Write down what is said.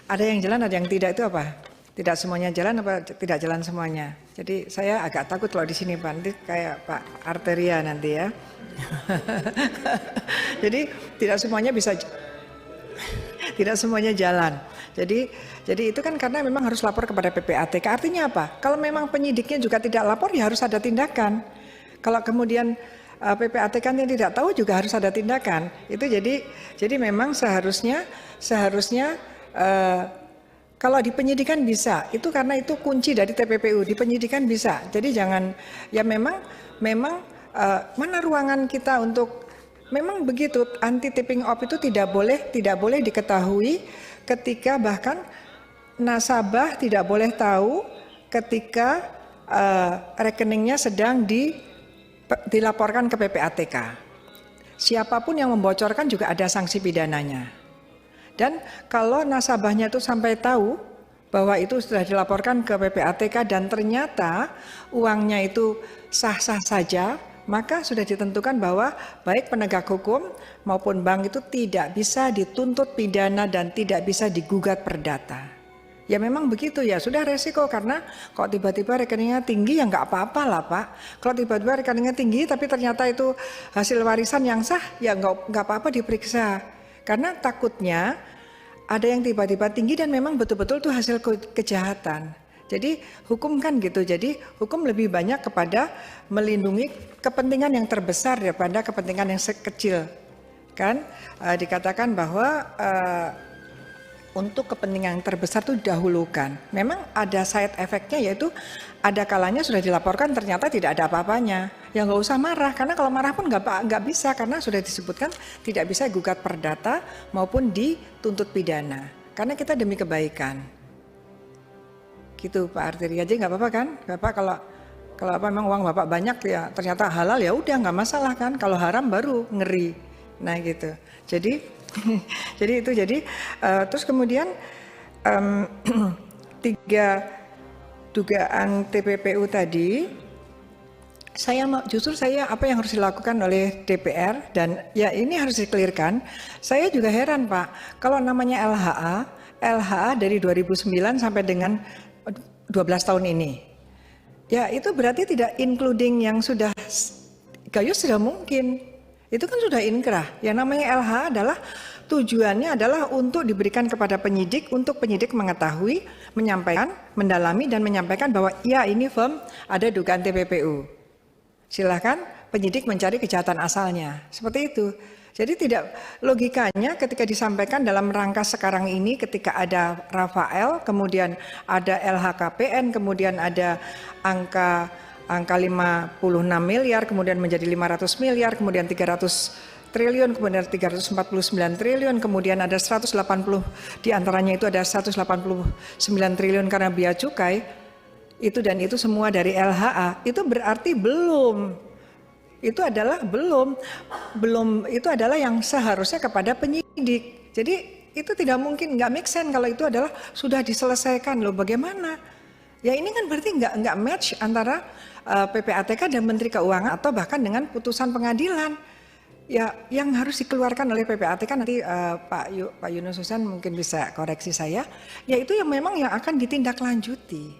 Ada yang jalan, ada yang tidak, itu apa? Tidak semuanya jalan apa tidak jalan semuanya? Jadi saya agak takut kalau di sini Pak, nanti kayak Pak Arteria nanti ya. Jadi tidak semuanya bisa, tidak semuanya jalan. Jadi itu kan karena memang harus lapor kepada PPATK. Artinya apa? Kalau memang penyidiknya juga tidak lapor, ya harus ada tindakan. Kalau kemudian PPATK-nya tidak tahu, juga harus ada tindakan. Itu jadi memang seharusnya kalau di penyidikan bisa, itu karena itu kunci dari TPPU, di penyidikan bisa. Jadi jangan, ya memang mana ruangan kita untuk, memang begitu, anti tipping off itu tidak boleh diketahui ketika bahkan nasabah tidak boleh tahu ketika rekeningnya sedang dilaporkan ke PPATK. Siapapun yang membocorkan juga ada sanksi pidananya. Dan kalau nasabahnya itu sampai tahu bahwa itu sudah dilaporkan ke PPATK dan ternyata uangnya itu sah-sah saja, maka sudah ditentukan bahwa baik penegak hukum maupun bank itu tidak bisa dituntut pidana dan tidak bisa digugat perdata. Ya memang begitu, ya sudah resiko, karena kalau tiba-tiba rekeningnya tinggi ya nggak apa-apa lah Pak. Kalau tiba-tiba rekeningnya tinggi tapi ternyata itu hasil warisan yang sah, ya nggak apa-apa diperiksa. Karena takutnya ada yang tiba-tiba tinggi dan memang betul-betul itu hasil kejahatan. Jadi hukum kan gitu, jadi hukum lebih banyak kepada melindungi kepentingan yang terbesar daripada kepentingan yang kecil. Kan dikatakan bahwa untuk kepentingan yang terbesar itu didahulukan. Memang ada side effect-nya, yaitu ada kalanya sudah dilaporkan ternyata tidak ada apa-apanya. Ya nggak usah marah, karena kalau marah pun nggak bisa, karena sudah disebutkan tidak bisa gugat perdata maupun dituntut pidana. Karena kita demi kebaikan. Gitu Pak Arteria, aja nggak apa-apa kan? Bapak kalau apa memang uang Bapak banyak ya ternyata halal, ya udah nggak masalah kan. Kalau haram baru ngeri. Nah gitu. Jadi terus kemudian 3 dugaan TPPU tadi, justru apa yang harus dilakukan oleh DPR, dan ya ini harus dikelirkan. Saya juga heran Pak, kalau namanya LHA dari 2009 sampai dengan 12 tahun ini, ya itu berarti tidak including yang sudah gayus, sudah mungkin. Itu kan sudah inkrah. Yang namanya LH adalah tujuannya adalah untuk diberikan kepada penyidik, untuk penyidik mengetahui, menyampaikan, mendalami dan menyampaikan bahwa ya ini firm ada dugaan TPPU. Silahkan penyidik mencari kejahatan asalnya. Seperti itu. Jadi tidak, logikanya ketika disampaikan dalam rangka sekarang ini, ketika ada Rafael, kemudian ada LHKPN, kemudian ada angka 56 miliar, kemudian menjadi 500 miliar, kemudian 300 triliun, kemudian 349 triliun, kemudian ada 180, diantaranya itu ada 189 triliun karena bea cukai, itu dan itu semua dari LHA, itu berarti belum. Itu adalah belum itu adalah yang seharusnya kepada penyidik. Jadi itu tidak mungkin, nggak make sense kalau itu adalah sudah diselesaikan loh, bagaimana? Ya ini kan berarti nggak match antara PPATK dan Menteri Keuangan atau bahkan dengan putusan pengadilan. Ya yang harus dikeluarkan oleh PPATK nanti Pak Yunus Husain mungkin bisa koreksi saya. Ya itu yang memang yang akan ditindaklanjuti.